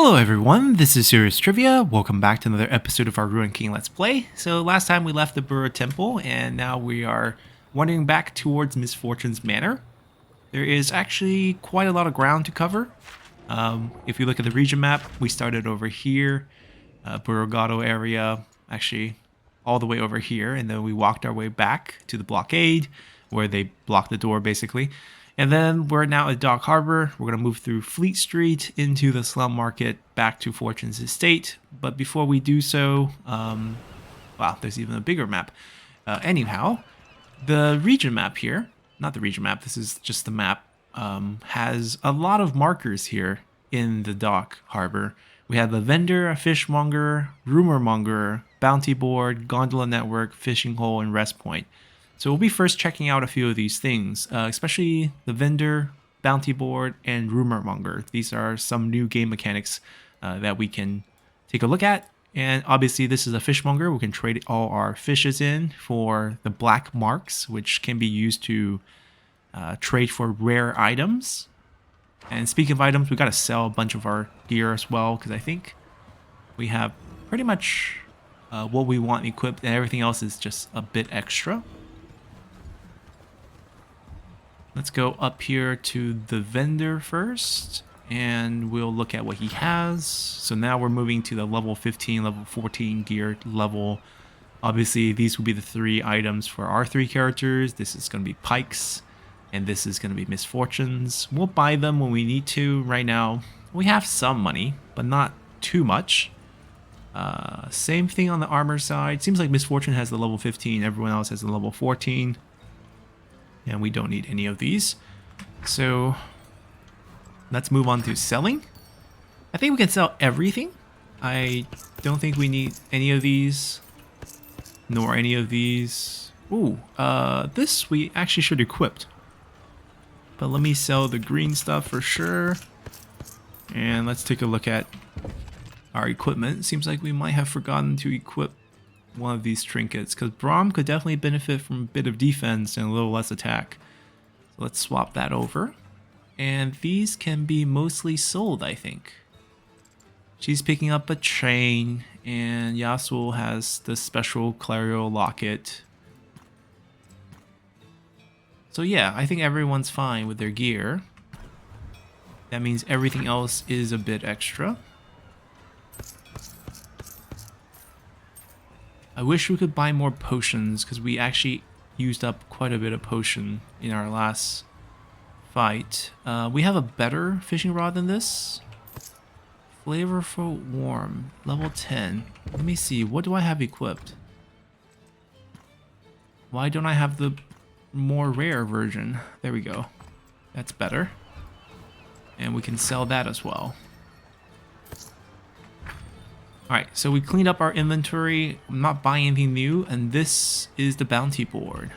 Hello everyone, this is Serious Trivia. Welcome back to another episode of our Ruined King Let's Play. So last time we left the Burrow Temple and now we are wandering back towards Misfortune's Manor. There is actually quite a lot of ground to cover. If you look at the region map, we started over here, Burrow area, actually all the way over here, and then we walked our way back to the blockade where they blocked the door basically. And then we're now at Dock Harbor. We're going to move through Fleet Street into the slum market back to Fortune's estate. But before we do so, wow, there's even a bigger map. Anyhow, the region map here, not the region map, this is just the map, has a lot of markers here in the Dock Harbor. We have the vendor, a fishmonger, rumor monger, bounty board, gondola network, fishing hole, and rest point. So we'll be first checking out a few of these things, especially the vendor, bounty board, and rumor monger. These are some new game mechanics that we can take a look at. And obviously this is a fishmonger. We can trade all our fishes in for the black marks, which can be used to trade for rare items. And speaking of items, we got to sell a bunch of our gear as well, because I think we have pretty much what we want equipped, and everything else is just a bit extra. Let's go up here to the vendor first, and we'll look at what he has. So now we're moving to the level 15, level 14 gear level. Obviously, these will be the three items for our three characters. This is going to be Pikes, and this is going to be Misfortunes. We'll buy them when we need to. Right now, we have some money, but not too much. Same thing on the armor side. Seems like Misfortune has the level 15. Everyone else has the level 14. And we don't need any of these. So let's move on to selling. I think we can sell everything. I don't think we need any of these, nor any of these. Ooh, this we actually should equip. But let me sell the green stuff for sure. And let's take a look at our equipment. Seems like we might have forgotten to equip one of these trinkets, because Brahm could definitely benefit from a bit of defense and a little less attack. So let's swap that over. And these can be mostly sold, I think. She's picking up a chain, and Yasuo has the special Clario locket. So yeah, I think everyone's fine with their gear. That means everything else is a bit extra. I wish we could buy more potions, because we actually used up quite a bit of potion in our last fight. We have a better fishing rod than this. Flavorful Warm, level 10. Let me see, what do I have equipped? Why don't I have the more rare version? There we go. That's better. And we can sell that as well. Alright, so we cleaned up our inventory. I'm not buying anything new, and this is the bounty board.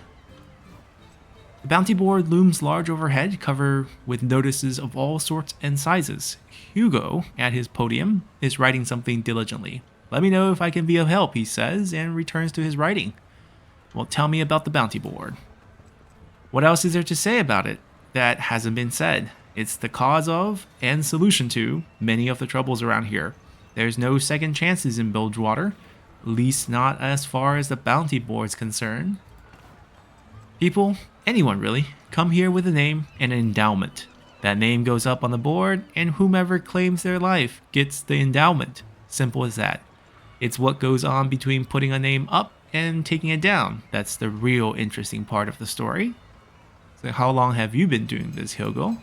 The bounty board looms large overhead, covered with notices of all sorts and sizes. Hugo, at his podium, is writing something diligently. Let me know if I can be of help, he says, and returns to his writing. Well, tell me about the bounty board. What else is there to say about it that hasn't been said? It's the cause of, and solution to, many of the troubles around here. There's no second chances in Bilgewater, at least not as far as the bounty board's concerned. People, anyone really, come here with a name and an endowment. That name goes up on the board, and whomever claims their life gets the endowment. Simple as that. It's what goes on between putting a name up and taking it down. That's the real interesting part of the story. So how long have you been doing this, Hugo?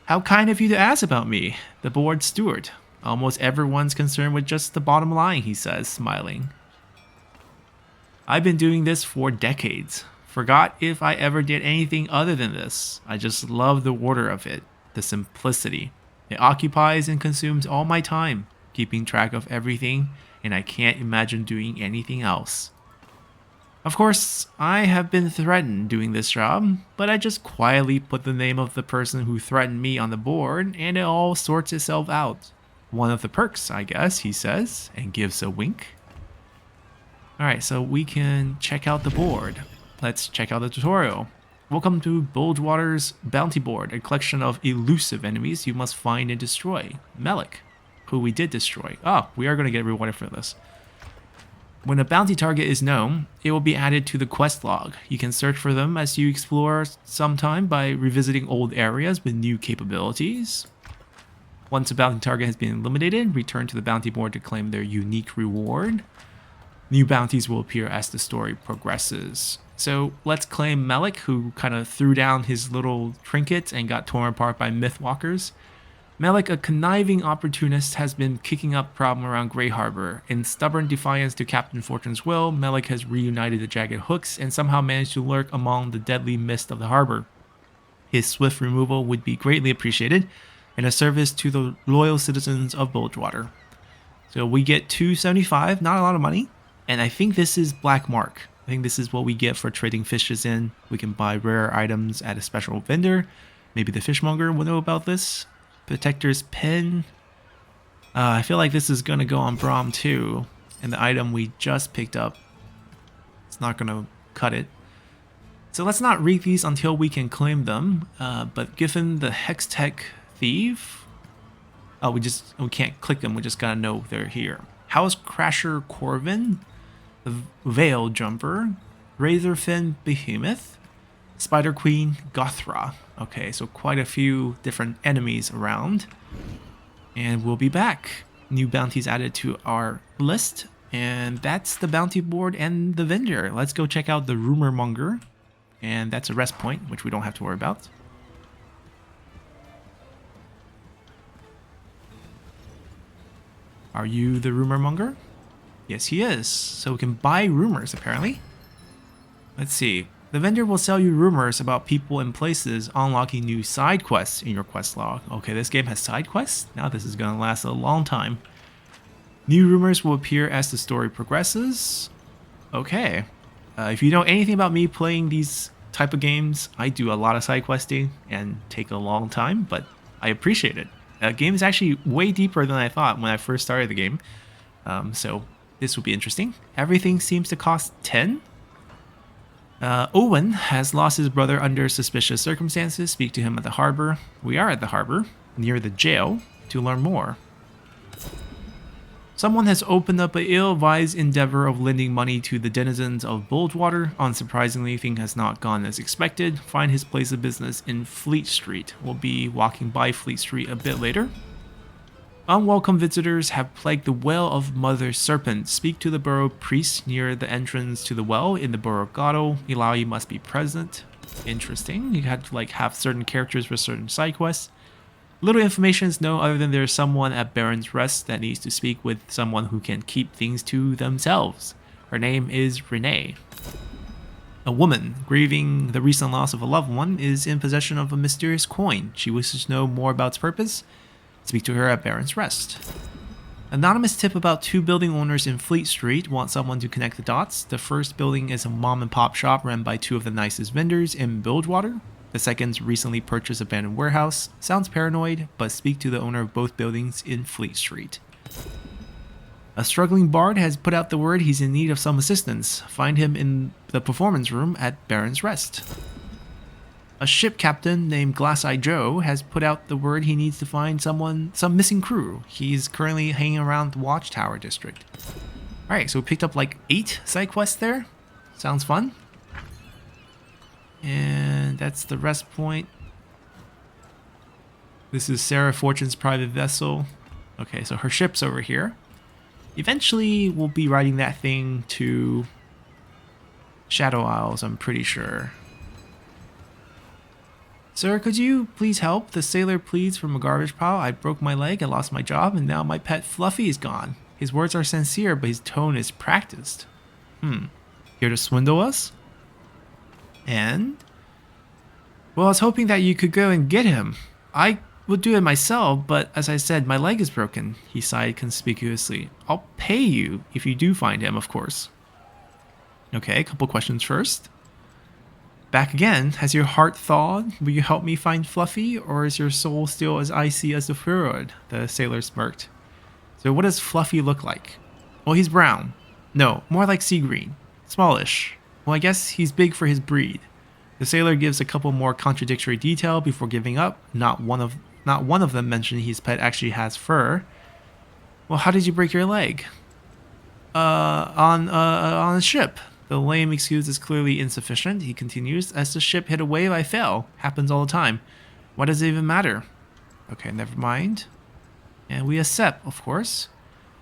How kind of you to ask about me, the board steward. Almost everyone's concerned with just the bottom line, he says, smiling. I've been doing this for decades. Forgot if I ever did anything other than this. I just love the order of it, the simplicity. It occupies and consumes all my time, keeping track of everything, and I can't imagine doing anything else. Of course, I have been threatened doing this job, but I just quietly put the name of the person who threatened me on the board, and it all sorts itself out. One of the perks, I guess, he says, and gives a wink. Alright, so we can check out the board. Let's check out the tutorial. Welcome to Bilgewater's Bounty Board, a collection of elusive enemies you must find and destroy. Melik. who we did destroy. Oh, we are going to get rewarded for this. When a bounty target is known, it will be added to the quest log. You can search for them as you explore sometime by revisiting old areas with new capabilities. Once a bounty target has been eliminated, return to the bounty board to claim their unique reward. New bounties will appear as the story progresses. So let's claim Melik, who kind of threw down his little trinket and got torn apart by mythwalkers. Melik, a conniving opportunist, has been kicking up problem around Grey Harbor. In stubborn defiance to Captain Fortune's will, Melik has reunited the Jagged Hooks and somehow managed to lurk among the deadly mist of the harbor. His swift removal would be greatly appreciated and a service to the loyal citizens of Bilgewater. So we get 275, not a lot of money, and I think this is Black Mark. I think this is what we get for trading fishes in. We can buy rare items at a special vendor. Maybe the fishmonger will know about this. Protector's Pen. I feel like this is going to go on Braum too. And the item we just picked up, it's not going to cut it. So let's not read these until we can claim them. But given the Hextech Thief, we can't click them. We just got to know they're here. House Crasher Corvin, the Veil Jumper, Razorfin Behemoth, Spider Queen Gothra. Okay, so quite a few different enemies around. And we'll be back. New bounties added to our list. And that's the bounty board and the vendor. Let's go check out the Rumor Monger. And that's a rest point, which we don't have to worry about. Are you the Rumor Monger? Yes, he is. So we can buy rumors, apparently. Let's see. The vendor will sell you rumors about people and places, unlocking new side quests in your quest log. Okay, this game has side quests? Now this is going to last a long time. New rumors will appear as the story progresses. Okay. If you know anything about me playing these type of games, I do a lot of side questing and take a long time, but I appreciate it. The game is actually way deeper than I thought when I first started the game. So this will be interesting. Everything seems to cost 10. Owen has lost his brother under suspicious circumstances. Speak to him at the harbor. We are at the harbor, near the jail, to learn more. Someone has opened up an ill-advised endeavor of lending money to the denizens of Bilgewater. Unsurprisingly, things has not gone as expected. Find his place of business in Fleet Street. We'll be walking by Fleet Street a bit later. Unwelcome visitors have plagued the Well of Mother Serpent. Speak to the Burrow priest near the entrance to the well in the Burrow Grotto. Ilaoi must be present. Interesting. You had to have certain characters for certain side quests. Little information is known other than there's someone at Baron's Rest that needs to speak with someone who can keep things to themselves. Her name is Renee. A woman, grieving the recent loss of a loved one, is in possession of a mysterious coin. She wishes to know more about its purpose. Speak to her at Baron's Rest. Anonymous tip about two building owners in Fleet Street want someone to connect the dots. The first building is a mom and pop shop run by two of the nicest vendors in Bilgewater. The second's recently purchased abandoned warehouse. Sounds paranoid, but speak to the owner of both buildings in Fleet Street. A struggling bard has put out the word he's in need of some assistance. Find him in the performance room at Baron's Rest. A ship captain named Glass-Eye Joe has put out the word he needs to find some missing crew. He's currently hanging around the Watchtower district. Alright, so we picked up 8 side quests there. Sounds fun. And that's the rest point. This is Sarah Fortune's private vessel. Okay, so her ship's over here. Eventually, we'll be riding that thing to Shadow Isles, I'm pretty sure. Sir, could you please help? The sailor pleads from a garbage pile. I broke my leg, I lost my job, and now my pet Fluffy is gone. His words are sincere, but his tone is practiced. Here to swindle us? And? Well, I was hoping that you could go and get him. I would do it myself, but as I said, my leg is broken. He sighed conspicuously. I'll pay you if you do find him, of course. Okay, a couple questions first. Back again, has your heart thawed? Will you help me find Fluffy, or is your soul still as icy as the fjord? The sailor smirked. So what does Fluffy look like? Well, he's brown. No, more like sea green. Smallish. Well, I guess he's big for his breed. The sailor gives a couple more contradictory detail before giving up. Not one of them mentioned his pet actually has fur. Well, how did you break your leg? On a ship. The lame excuse is clearly insufficient, he continues. As the ship hit a wave, I fell. Happens all the time. Why does it even matter? Okay, never mind. And we accept, of course.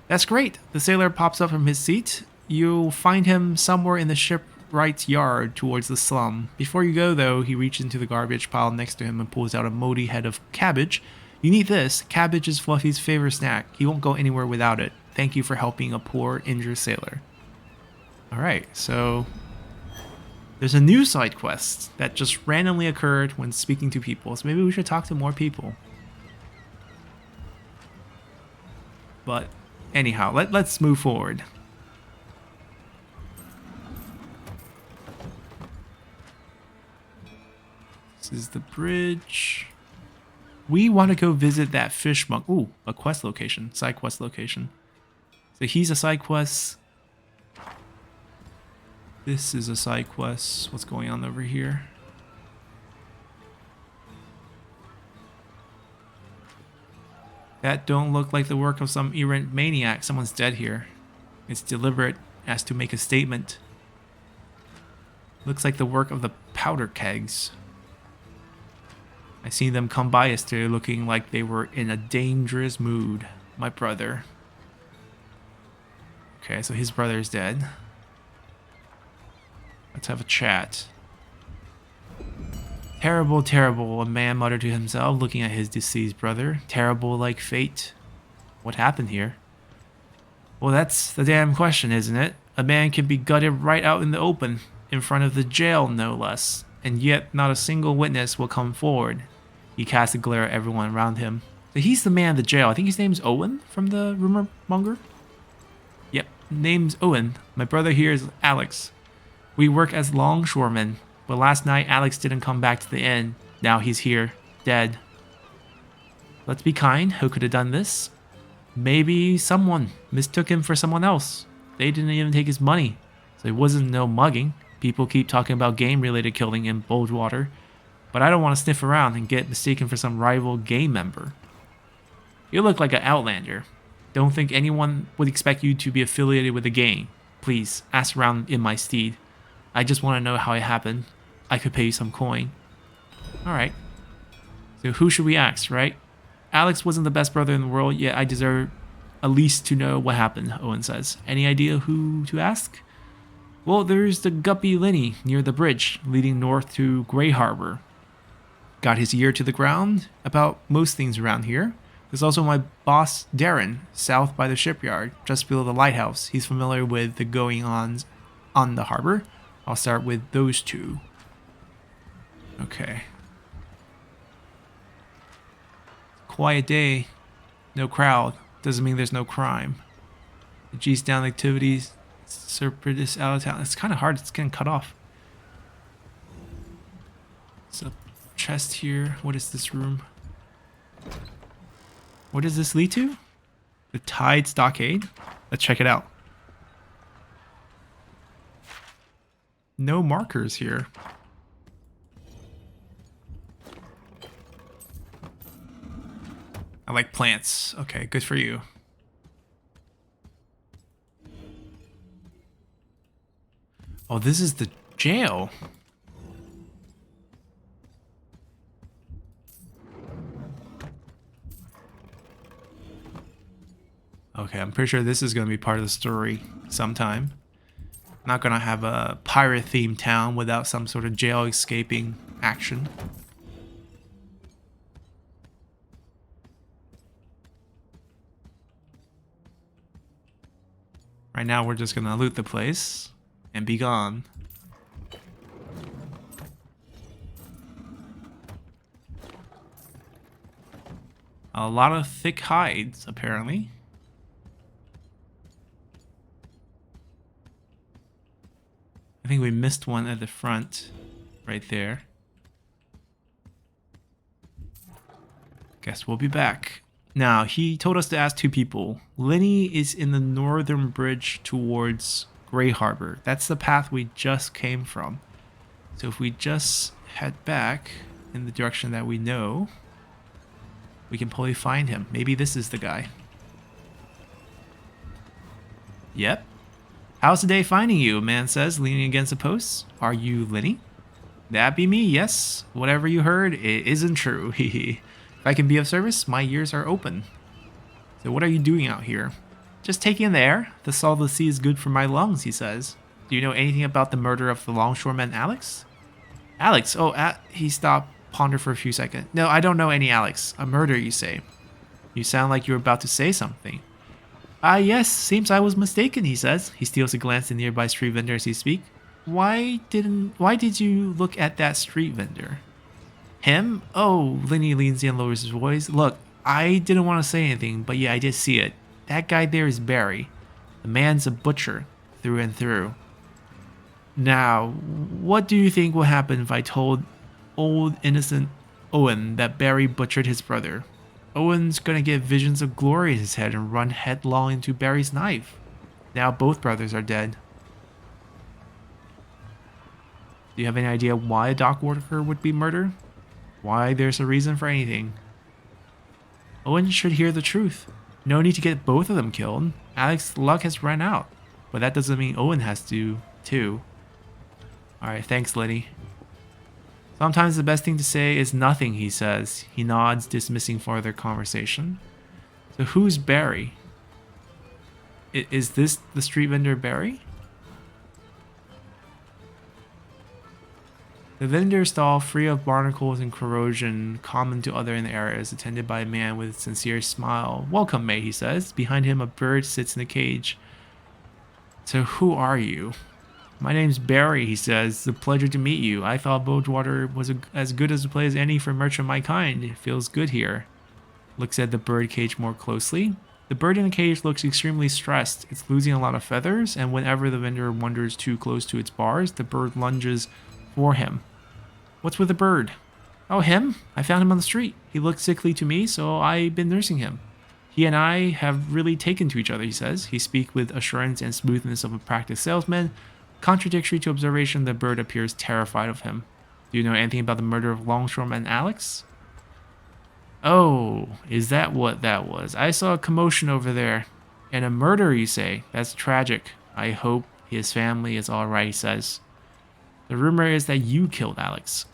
That's great. The sailor pops up from his seat. You'll find him somewhere in the shipwright's yard towards the slum. Before you go, though, he reaches into the garbage pile next to him and pulls out a moldy head of cabbage. You need this. Cabbage is Fluffy's favorite snack. He won't go anywhere without it. Thank you for helping a poor, injured sailor. Alright, so there's a new side quest that just randomly occurred when speaking to people. So maybe we should talk to more people. But anyhow, let's move forward. This is the bridge. We want to go visit that fish monk. Ooh, a quest location, side quest location. So he's a side quest. This is a side quest. What's going on over here? That don't look like the work of some errant maniac. Someone's dead here. It's deliberate as to make a statement. Looks like the work of the powder kegs. I seen them come by yesterday looking like they were in a dangerous mood. My brother. Okay, so his brother is dead. Let's have a chat. Terrible, terrible, a man muttered to himself, looking at his deceased brother. Terrible like fate. What happened here? Well, that's the damn question, isn't it? A man can be gutted right out in the open, in front of the jail, no less. And yet, not a single witness will come forward. He cast a glare at everyone around him. So he's the man in the jail. I think his name's Owen from the rumor monger. Yep, name's Owen. My brother here is Alex. We work as longshoremen, but last night Alex didn't come back to the inn. Now he's here, dead. Let's be kind. Who could have done this? Maybe someone mistook him for someone else. They didn't even take his money, so it wasn't no mugging. People keep talking about game-related killing in Bulgewater, but I don't want to sniff around and get mistaken for some rival gang member. You look like an outlander. Don't think anyone would expect you to be affiliated with the gang. Please, ask around in my stead. I just want to know how it happened. I could pay you some coin. Alright. So who should we ask, right? Alex wasn't the best brother in the world, yet I deserve at least to know what happened, Owen says. Any idea who to ask? Well, there's the guppy Lenny near the bridge leading north to Grey Harbor. Got his ear to the ground about most things around here. There's also my boss, Darren, south by the shipyard, just below the lighthouse. He's familiar with the going-ons on the harbor. I'll start with those two. Okay. Quiet day. No crowd. Doesn't mean there's no crime. The G's down activities. Serpidus out of town. It's kind of hard. It's getting cut off. There's a chest here. What is this room? What does this lead to? The Tide Stockade? Let's check it out. No markers here. I like plants. Okay, good for you. Oh, this is the jail. Okay, I'm pretty sure this is going to be part of the story sometime. Not going to have a pirate-themed town without some sort of jail escaping action. Right now, we're just going to loot the place and be gone. A lot of thick hides, apparently. I think we missed one at the front, right there. Guess we'll be back. Now, he told us to ask two people. Lenny is in the northern bridge towards Grey Harbor. That's the path we just came from. So if we just head back in the direction that we know, we can probably find him. Maybe this is the guy. Yep. How's the day finding you? A man says, leaning against a post. Are you Lenny? That be me, yes. Whatever you heard, it isn't true. If I can be of service, my ears are open. So what are you doing out here? Just taking in the air. The salt of the sea is good for my lungs, he says. Do you know anything about the murder of the longshoreman Alex? Alex? Oh, he stopped, pondered for a few seconds. No, I don't know any Alex. A murder, you say? You sound like you were about to say something. Yes, seems I was mistaken, he says. He steals a glance at nearby street vendor as he speaks. Why did you look at that street vendor? Him? Oh, Lenny leans in and lowers his voice. Look, I didn't want to say anything, but yeah, I did see it. That guy there is Barry. The man's a butcher, through and through. Now, what do you think will happen if I told old innocent Owen that Barry butchered his brother? Owen's gonna get visions of glory in his head and run headlong into Barry's knife. Now both brothers are dead. Do you have any idea why a dock worker would be murdered? Why there's a reason for anything? Owen should hear the truth. No need to get both of them killed. Alex's luck has run out. But that doesn't mean Owen has to, too. Alright, thanks, Lenny. Sometimes the best thing to say is nothing, he says. He nods, dismissing further conversation. So who's Barry? Is this the street vendor Barry? The vendor stall, free of barnacles and corrosion common to other in the area, is attended by a man with a sincere smile. Welcome, mate, he says. Behind him, a bird sits in a cage. So who are you? My name's Barry, he says. It's a pleasure to meet you. I thought Bilgewater was as good as a place as any for a merchant of my kind. It feels good here. Looks at the bird cage more closely. The bird in the cage looks extremely stressed. It's losing a lot of feathers, and whenever the vendor wanders too close to its bars, the bird lunges for him. What's with the bird? Oh, him? I found him on the street. He looked sickly to me, so I've been nursing him. He and I have really taken to each other, he says. He speaks with assurance and smoothness of a practiced salesman. Contradictory to observation, the bird appears terrified of him. Do you know anything about the murder of longshoreman Alex? Oh, is that what that was? I saw a commotion over there. And a murder, you say? That's tragic. I hope his family is alright, he says. The rumor is that you killed Alex.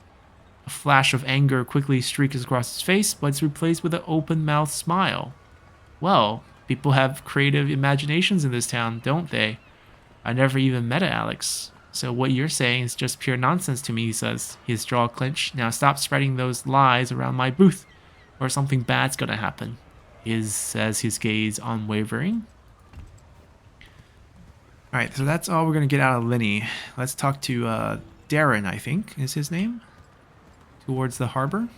A flash of anger quickly streaks across his face, but it's replaced with an open-mouthed smile. Well, people have creative imaginations in this town, don't they? I never even met Alex. So what you're saying is just pure nonsense to me, he says, his jaw clenched. Now stop spreading those lies around my booth, or something bad's gonna happen. Says his gaze unwavering. Alright, so that's all we're gonna get out of Lenny. Let's talk to Darren, I think, is his name. Towards the harbor.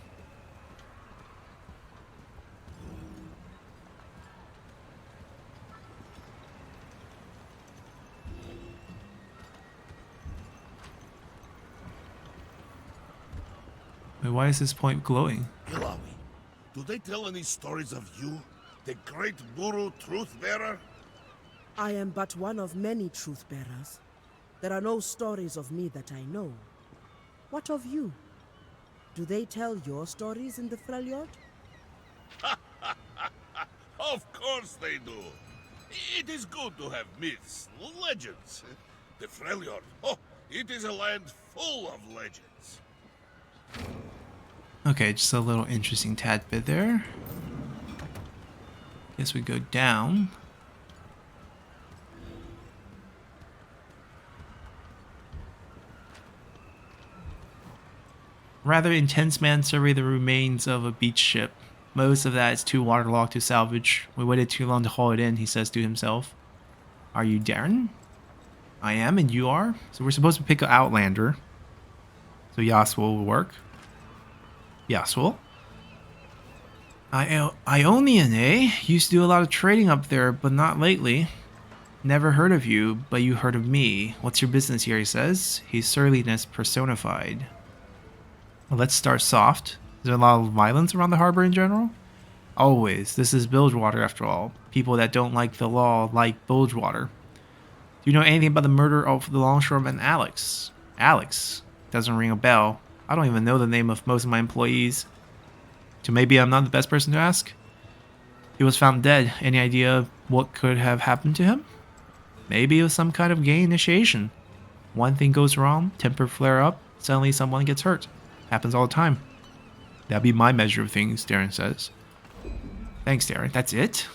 Wait, why is this point glowing? Ilawi, do they tell any stories of you? The great Guru Truth Bearer? I am but one of many truth bearers. There are no stories of me that I know. What of you? Do they tell your stories in the Freljord? Of course they do. It is good to have myths, legends. The Freljord, oh, it is a land full of legends. Okay, just a little interesting tad bit there. Guess we go down. Rather intense man surveyed the remains of a beach ship. Most of that is too waterlogged to salvage. We waited too long to haul it in, he says to himself. Are you Darren? I am, and you are? So we're supposed to pick an Outlander. So Yaswell will work. Yaswell. Ionian, eh? Used to do a lot of trading up there, but not lately. Never heard of you, but you heard of me. What's your business here, he says. His surliness personified. Well, let's start soft. Is there a lot of violence around the harbor in general? Always. This is Bilgewater, after all. People that don't like the law like Bilgewater. Do you know anything about the murder of the longshoreman Alex? Alex? Doesn't ring a bell. I don't even know the name of most of my employees. So maybe I'm not the best person to ask? He was found dead. Any idea what could have happened to him? Maybe it was some kind of gay initiation. One thing goes wrong, temper flare up, suddenly someone gets hurt. Happens all the time. That'd be my measure of things, Darren says. Thanks, Darren. That's it?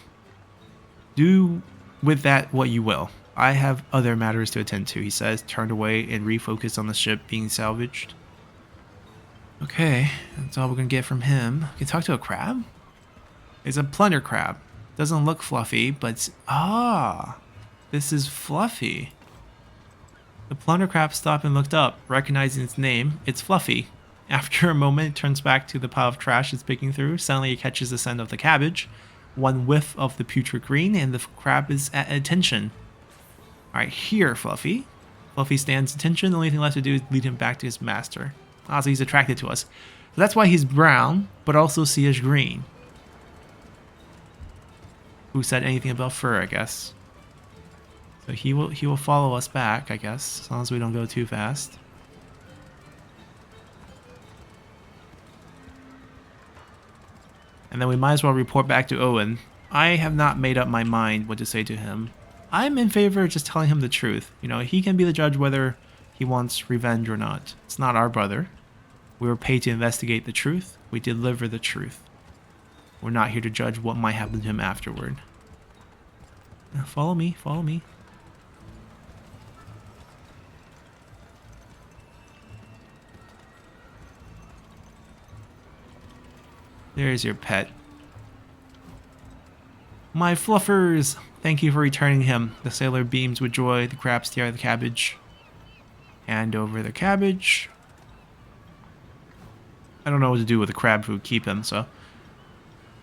Do with that what you will. I have other matters to attend to, he says, turned away and refocused on the ship being salvaged. Okay, that's all we're gonna get from him. Can talk to a crab? It's a plunder crab. Doesn't look fluffy, but this is Fluffy. The plunder crab stopped and looked up, recognizing its name. It's Fluffy. After a moment, it turns back to the pile of trash it's picking through. Suddenly, it catches the scent of the cabbage. One whiff of the putrid green, and the crab is at attention. Alright, here, Fluffy. Fluffy stands attention. The only thing left to do is lead him back to his master. Ah, so he's attracted to us. So that's why he's brown, but also sea-ish green. Who said anything about fur, I guess. So he will follow us back, I guess, as long as we don't go too fast. And then we might as well report back to Owen. I have not made up my mind what to say to him. I'm in favor of just telling him the truth. You know, he can be the judge whether he wants revenge or not. It's not our brother. We were paid to investigate the truth. We deliver the truth. We're not here to judge what might happen to him afterward. Now follow me, follow me. There's your pet. My fluffers! Thank you for returning him. The sailor beams with joy. The crab stares at the cabbage. Hand over the cabbage. I don't know what to do with the crab food. Keep him, so.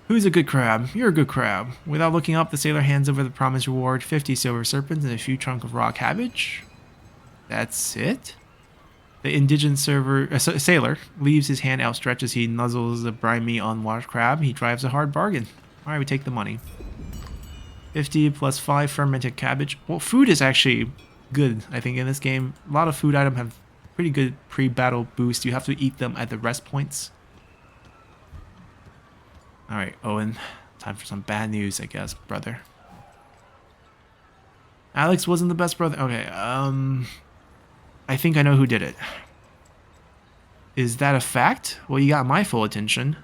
Who's a good crab? You're a good crab. Without looking up, the sailor hands over the promised reward, 50 silver serpents and a few chunks of raw cabbage. That's it? The indigent sailor leaves his hand outstretched as he nuzzles the briny, unwashed crab. He drives a hard bargain. Alright, we take the money. 50 plus 5 fermented cabbage. Well, food is actually good, I think, in this game. A lot of food items have pretty good pre-battle boost. You have to eat them at the rest points. Alright, Owen. Time for some bad news, I guess, brother. Alex wasn't the best brother. Okay, I think I know who did it. Is that a fact? Well, you got my full attention.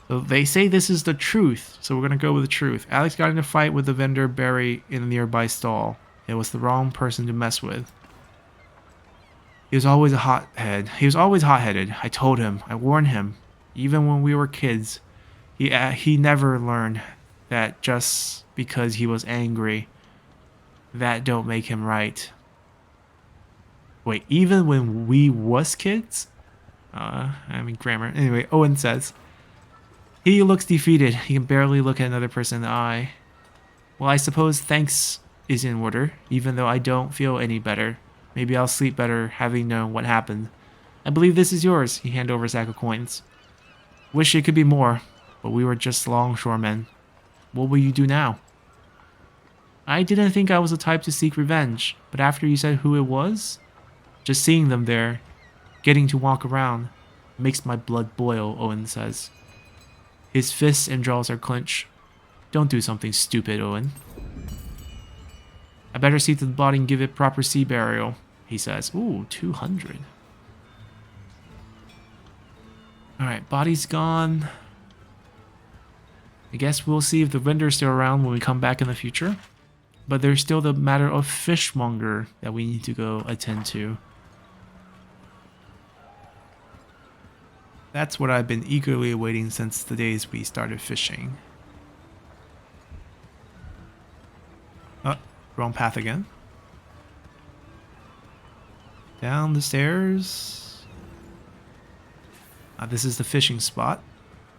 So they say this is the truth, so we're gonna go with the truth. Alex got in a fight with the vendor Barry in a nearby stall. It was the wrong person to mess with. He was always a hothead. He was always hot-headed. I told him. I warned him. Even when we were kids, he never learned that just because he was angry, that don't make him right. Wait, even when we was kids? I mean grammar. Anyway, Owen says. He looks defeated. He can barely look at another person in the eye. Well, I suppose thanks is in order, even though I don't feel any better. Maybe I'll sleep better having known what happened. I believe this is yours. He handed over a sack of coins. Wish it could be more, but we were just longshoremen. What will you do now? I didn't think I was the type to seek revenge, but after you said who it was, just seeing them there, getting to walk around, makes my blood boil, Owen says. His fists and jaws are clenched. Don't do something stupid, Owen. I better see to the body and give it proper sea burial, he says. Ooh, 200. Alright, body's gone. I guess we'll see if the vendor's still around when we come back in the future. But there's still the matter of fishmonger that we need to go attend to. That's what I've been eagerly awaiting since the days we started fishing. Oh, wrong path again. Down the stairs. This is the fishing spot.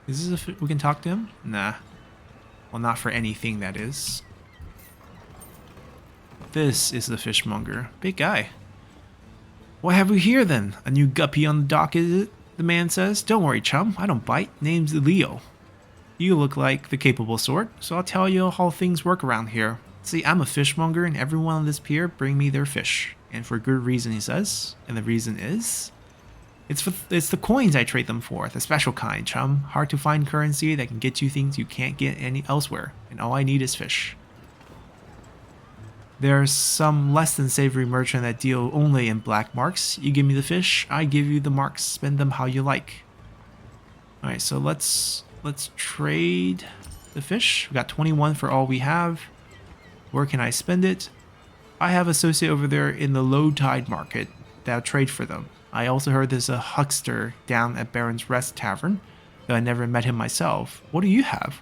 Is this we can talk to him? Nah. Well, not for anything, that is. This is the fishmonger. Big guy. What have we here then? A new guppy on the dock, is it? The man says. Don't worry, chum. I don't bite. Name's Leo. You look like the capable sort, so I'll tell you how things work around here. See, I'm a fishmonger, and everyone on this pier bring me their fish. And for good reason, he says. And the reason is? It's the coins I trade them for. The special kind, chum. Hard to find currency that can get you things you can't get any elsewhere. And all I need is fish. There's some less than savory merchant that deal only in black marks. You give me the fish, I give you the marks. Spend them how you like. All right, so let's trade the fish. We got 21 for all we have. Where can I spend it? I have associate over there in the low tide market that'll trade for them. I also heard there's a huckster down at Baron's Rest Tavern, though I never met him myself. What do you have?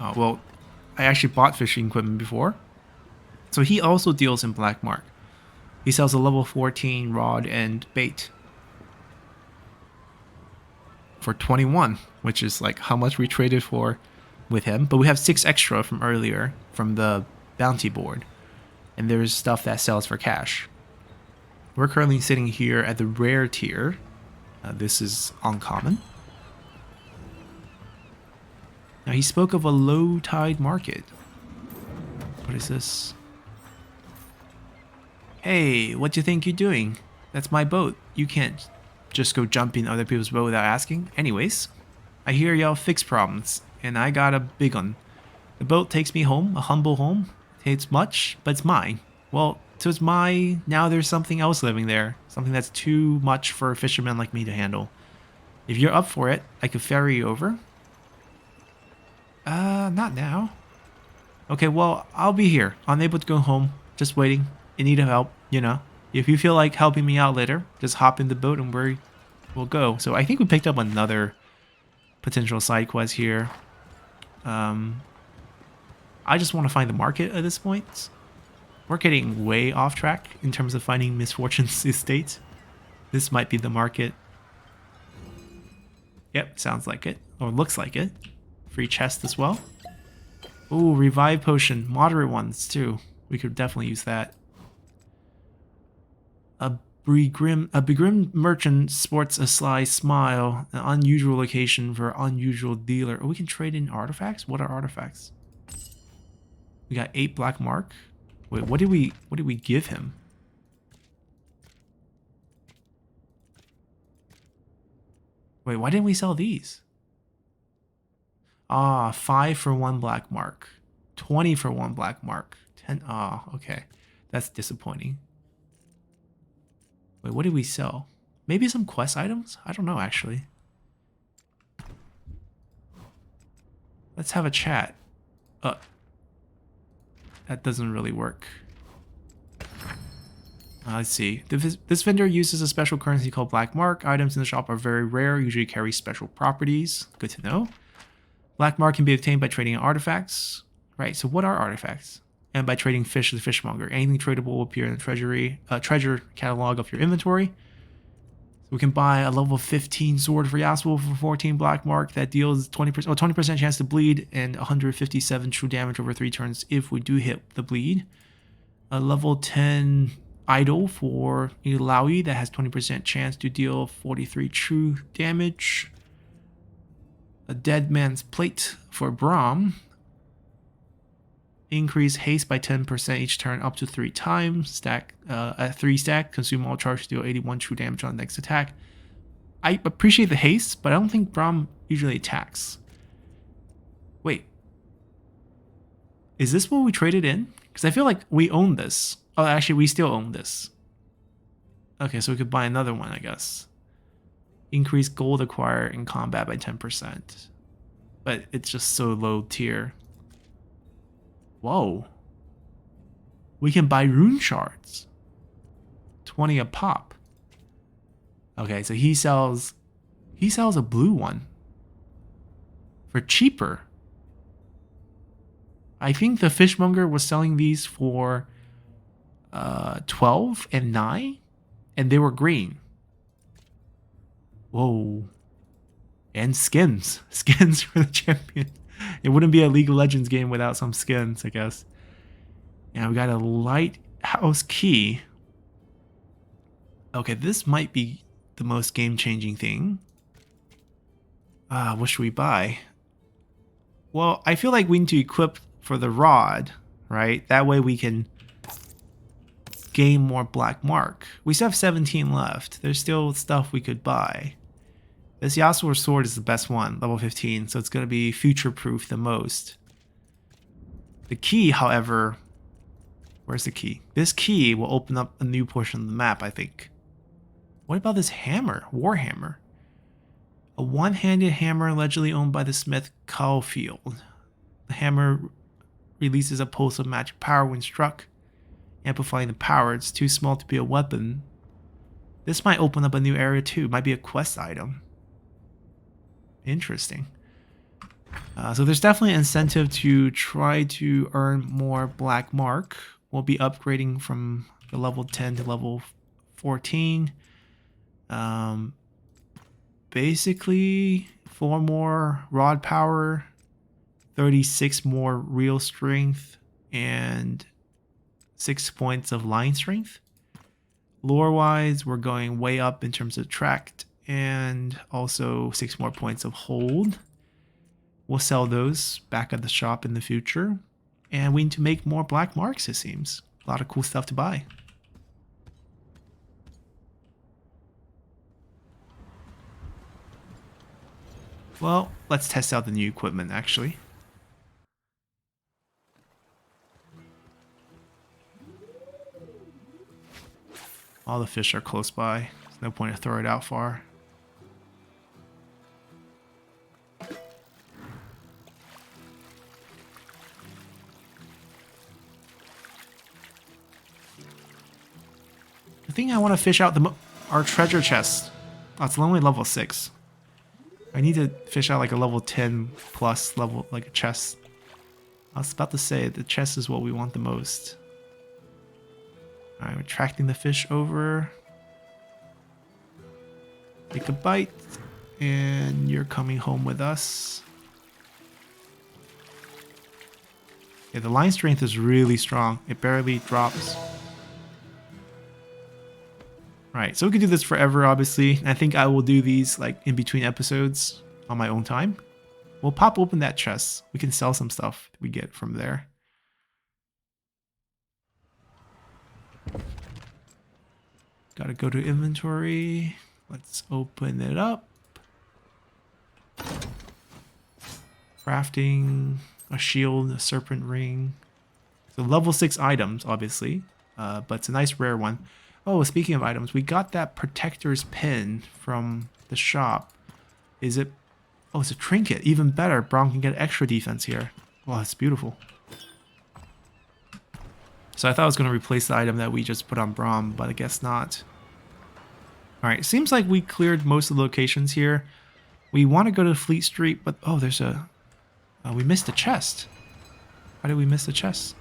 Oh, well, I actually bought fishing equipment before. So he also deals in black mark. He sells a level 14 rod and bait for 21, which is like how much we traded for with him. But we have 6 extra from earlier from the bounty board. And there's stuff that sells for cash. We're currently sitting here at the rare tier. This is uncommon. Now he spoke of a low tide market. What is this? Hey, what do you think you're doing? That's my boat. You can't just go jump in other people's boat without asking. Anyways, I hear y'all fix problems, and I got a big one. The boat takes me home, a humble home. It's much, but it's mine. Well, so it's mine. Now there's something else living there. Something that's too much for a fisherman like me to handle. If you're up for it, I could ferry you over. Not now. Okay, well, I'll be here. Unable to go home. Just waiting. In need of help, you know. If you feel like helping me out later, just hop in the boat and we'll go. So I think we picked up another potential side quest here. I just want to find the market at this point. We're getting way off track in terms of finding Misfortune's estate. This might be the market. Yep, sounds like it. Or looks like it. Free chest as well. Ooh, revive potion. Moderate ones too. We could definitely use that. A begrimed merchant sports a sly smile. An unusual location for unusual dealer. Oh, we can trade in artifacts? What are artifacts? We got 8 black mark. Wait, what did we give him? Wait, why didn't we sell these? Ah, 5 for 1 black mark. 20 for 1 black mark. 10. Ah, okay. That's disappointing. Wait, what did we sell? Maybe some quest items? I don't know, actually. Let's have a chat. That doesn't really work. Let's see. This vendor uses a special currency called Black Mark. Items in the shop are very rare, usually carry special properties. Good to know. Black Mark can be obtained by trading artifacts. Right, so what are artifacts? And by trading fish to the fishmonger. Anything tradable will appear in the treasure catalog of your inventory. So we can buy a level 15 sword for Yasuo for 14 black mark that deals 20% chance to bleed and 157 true damage over 3 turns if we do hit the bleed. A level 10 idol for Ilaoi that has 20% chance to deal 43 true damage. A dead man's plate for Brahm. Increase haste by 10% each turn up to 3 times. Stack at 3 stack. Consume all charge to deal 81 true damage on the next attack. I appreciate the haste, but I don't think Brahm usually attacks. Wait. Is this what we traded in? Because I feel like we own this. Oh, actually, we still own this. Okay, so we could buy another one, I guess. Increase gold acquired in combat by 10%. But it's just so low tier. Whoa. We can buy rune shards. 20 a pop. Okay, so he sells a blue one for cheaper. I think the fishmonger was selling these for 12 and 9 and they were green. Whoa. And skins. Skins for the champion. It wouldn't be a League of Legends game without some skins, I guess. And we got a lighthouse key. Okay, this might be the most game-changing thing. What should we buy? Well, I feel like we need to equip for the rod, right? That way we can gain more black mark. We still have 17 left. There's still stuff we could buy. This Yasuo sword is the best one, level 15, so it's going to be future-proof the most. The key, however, where's the key? This key will open up a new portion of the map, I think. What about this hammer? Warhammer. A one-handed hammer allegedly owned by the smith Caulfield. The hammer releases a pulse of magic power when struck, amplifying the power. It's too small to be a weapon. This might open up a new area too. Might be a quest item. Interesting. So there's definitely an incentive to try to earn more black mark. We'll be upgrading from the level 10 to level 14. Basically 4 more rod power, 36 more real strength, and 6 points of line strength. Lore wise, we're going way up in terms of tracked, and also 6 more points of hold. We'll sell those back at the shop in the future. And we need to make more black marks, it seems. A lot of cool stuff to buy. Well, let's test out the new equipment, actually. All the fish are close by. There's no point to throw it out far. I think I want to fish out our treasure chest. Oh, it's only level 6. I need to fish out like a level 10 plus level, like a chest. I was about to say the chest is what we want the most. Alright, we're tracking the fish over. Take a bite, and you're coming home with us. Yeah, the line strength is really strong. It barely drops. Right, so we could do this forever, obviously. I think I will do these like in between episodes on my own time. We'll pop open that chest. We can sell some stuff we get from there. Gotta go to inventory. Let's open it up. Crafting a shield, a serpent ring. So level 6 items, obviously, but it's a nice rare one. Oh, speaking of items, we got that protector's pin from the shop. Is it? Oh, it's a trinket. Even better. Braum can get extra defense here. Wow, it's beautiful. So I thought I was going to replace the item that we just put on Braum, but I guess not. Alright, seems like we cleared most of the locations here. We want to go to Fleet Street, but oh, there's a... we missed a chest. Why did we miss the chest?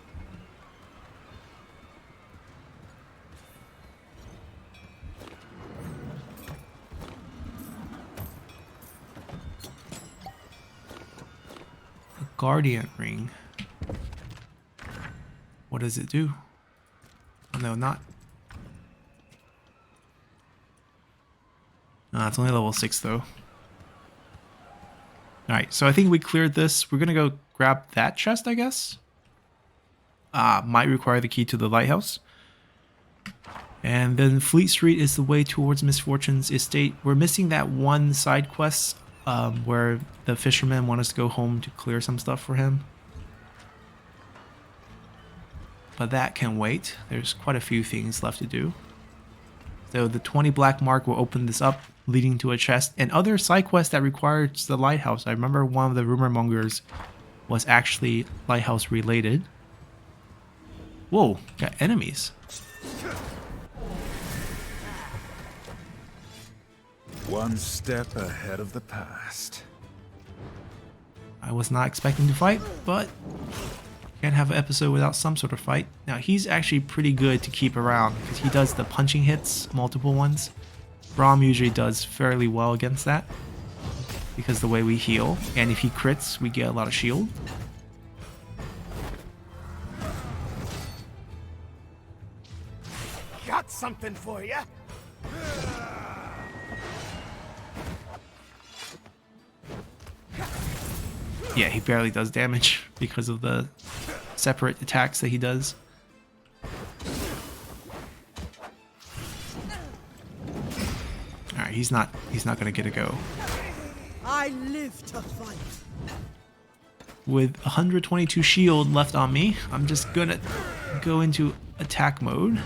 Guardian ring. What does it do? Oh, no, not. It's only level 6 though. Alright, so I think we cleared this. We're gonna go grab that chest, I guess. Might require the key to the lighthouse. And then Fleet Street is the way towards Misfortune's estate. We're missing that one side quest where the fisherman wants us to go home to clear some stuff for him. But that can wait. There's quite a few things left to do. So the 20 black mark will open this up, leading to a chest. And other side quests that requires the lighthouse. I remember one of the rumor mongers was actually lighthouse related. Whoa, got enemies. One step ahead of the past. I was not expecting to fight, but can't have an episode without some sort of fight. Now, he's actually pretty good to keep around because he does the punching hits, multiple ones. Braum usually does fairly well against that because the way we heal. And if he crits, we get a lot of shield. Got something for you. Yeah, he barely does damage because of the separate attacks that he does. Alright, Alright, he's not gonna get a go. I live to fight. With 122 shield left on me, I'm just gonna go into attack mode.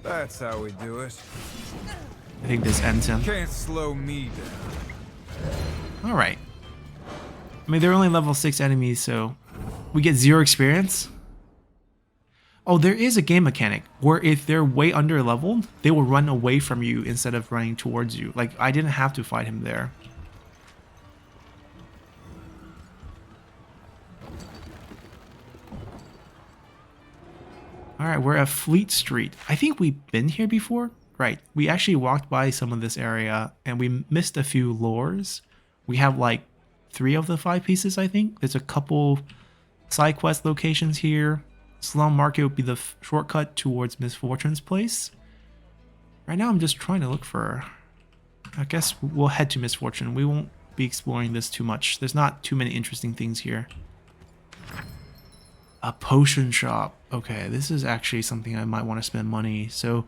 That's how we do it. I think this ends him. Can't slow me down. Alright. I mean, they're only level 6 enemies, so we get 0 experience. Oh, there is a game mechanic where if they're way under leveled, they will run away from you instead of running towards you. Like, I didn't have to fight him there. Alright, we're at Fleet Street. I think we've been here before. Right, we actually walked by some of this area and we missed a few lures. We have like 3 of the 5 pieces, I think. There's a couple side quest locations here. Slum Market would be the shortcut towards Miss Fortune's place. Right now I'm just trying to look for... I guess we'll head to Miss Fortune. We won't be exploring this too much. There's not too many interesting things here. A potion shop. Okay, this is actually something I might want to spend money. So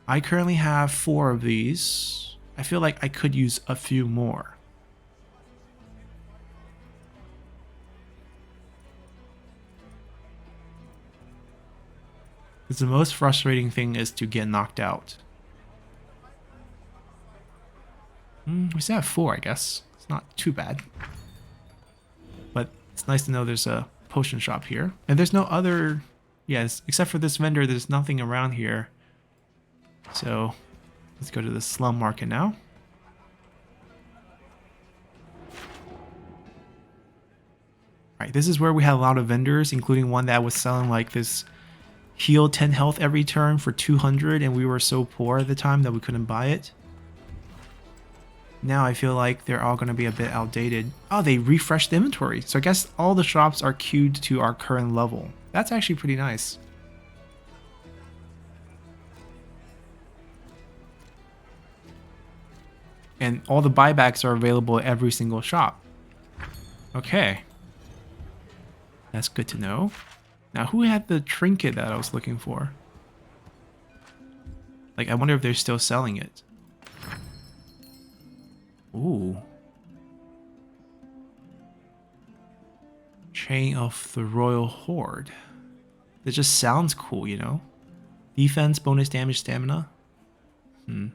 I currently have 4 of these. I feel like I could use a few more. Because the most frustrating thing is to get knocked out. We still have 4, I guess. It's not too bad. But it's nice to know there's a potion shop here. And there's no other... Yes, except for this vendor, there's nothing around here. So, let's go to the slum market now. Alright, this is where we had a lot of vendors, including one that was selling like this heal 10 health every turn for 200, and we were so poor at the time that we couldn't buy it. Now I feel like they're all going to be a bit outdated. Oh, they refreshed the inventory. So I guess all the shops are queued to our current level. That's actually pretty nice. And all the buybacks are available at every single shop. Okay. That's good to know. Now, who had the trinket that I was looking for? Like, I wonder if they're still selling it. Ooh. Chain of the Royal Horde. It just sounds cool, you know? Defense, bonus damage, stamina. I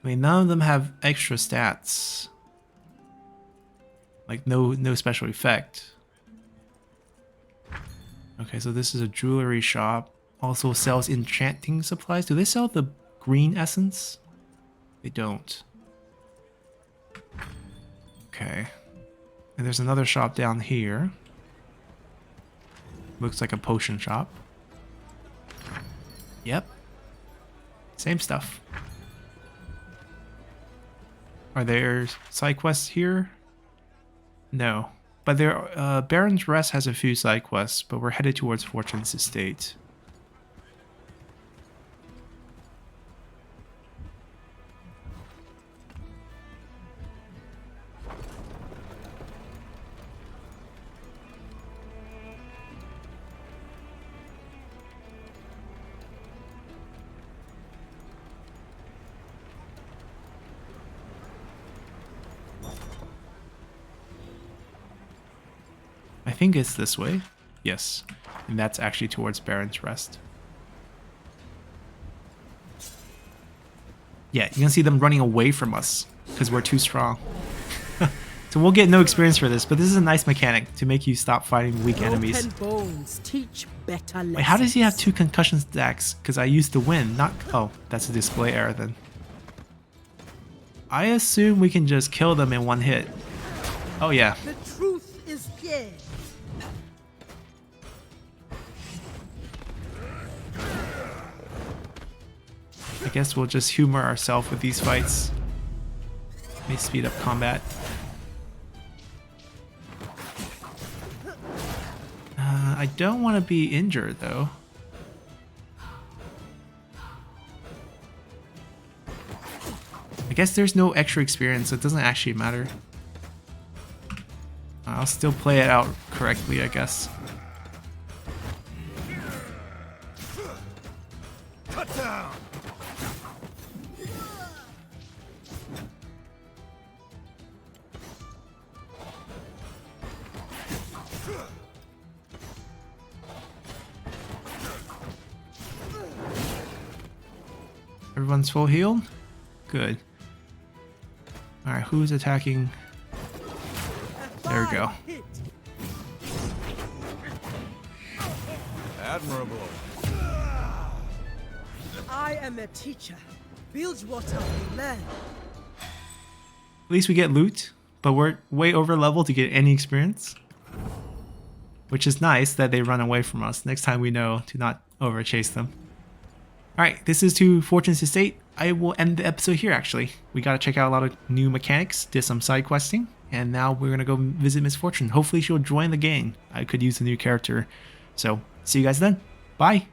mean, none of them have extra stats. Like, no special effect. Okay, so this is a jewelry shop. Also sells enchanting supplies. Do they sell the green essence? They don't. Okay. And there's another shop down here. Looks like a potion shop. Yep. Same stuff. Are there side quests here? No. But there, Baron's Rest has a few side quests, but we're headed towards Fortune's estate. I think it's this way. Yes. And that's actually towards Baron's Rest. Yeah, you can see them running away from us because we're too strong. So we'll get no experience for this, but this is a nice mechanic to make you stop fighting weak enemies. Bones teach better lessons. Wait, how does he have 2 concussion stacks? Because I used to win, not... Oh, that's a display error then. I assume we can just kill them in 1 hit. Oh yeah. The truth is here. I guess we'll just humor ourselves with these fights. May speed up combat. I don't want to be injured though. I guess there's no extra experience, so it doesn't actually matter. I'll still play it out correctly, I guess. Cut down. Everyone's full healed? Good. Alright, who's attacking? There we go. Hit. Admirable. I am a teacher. Build what I learn. At least we get loot, but we're way over level to get any experience. Which is nice that they run away from us. Next time we know to not overchase them. Alright, this is to Fortune's Estate. I will end the episode here actually. We gotta check out a lot of new mechanics, did some side questing, and now we're gonna go visit Miss Fortune. Hopefully she'll join the gang. I could use a new character. So, see you guys then. Bye!